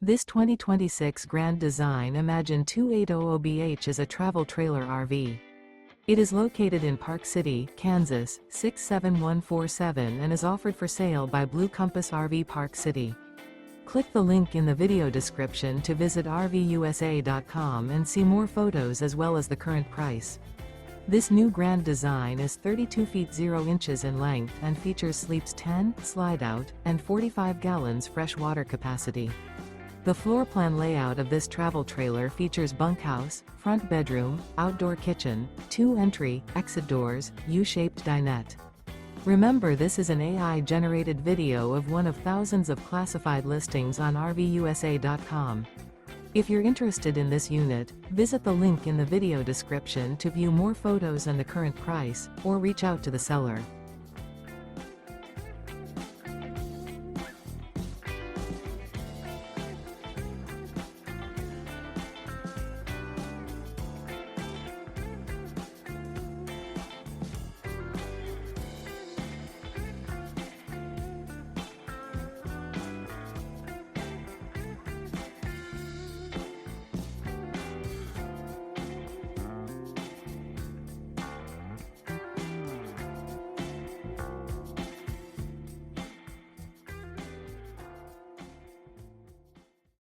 This 2026 Grand Design Imagine 2800BH is a travel trailer RV. It is located in Park City, Kansas, 67147 and is offered for sale by Blue Compass RV Park City. Click the link in the video description to visit RVUSA.com and see more photos as well as the current price. This new Grand Design is 32 feet 0 inches in length and features sleeps 10, Slideout, and 45 gallons fresh water capacity. The floor plan layout of this travel trailer features bunkhouse, front bedroom, outdoor kitchen, 2 entry, exit doors, U-shaped dinette. Remember, this is an AI-generated video of one of thousands of classified listings on RVUSA.com. If you're interested in this unit, visit the link in the video description to view more photos and the current price, or reach out to the seller.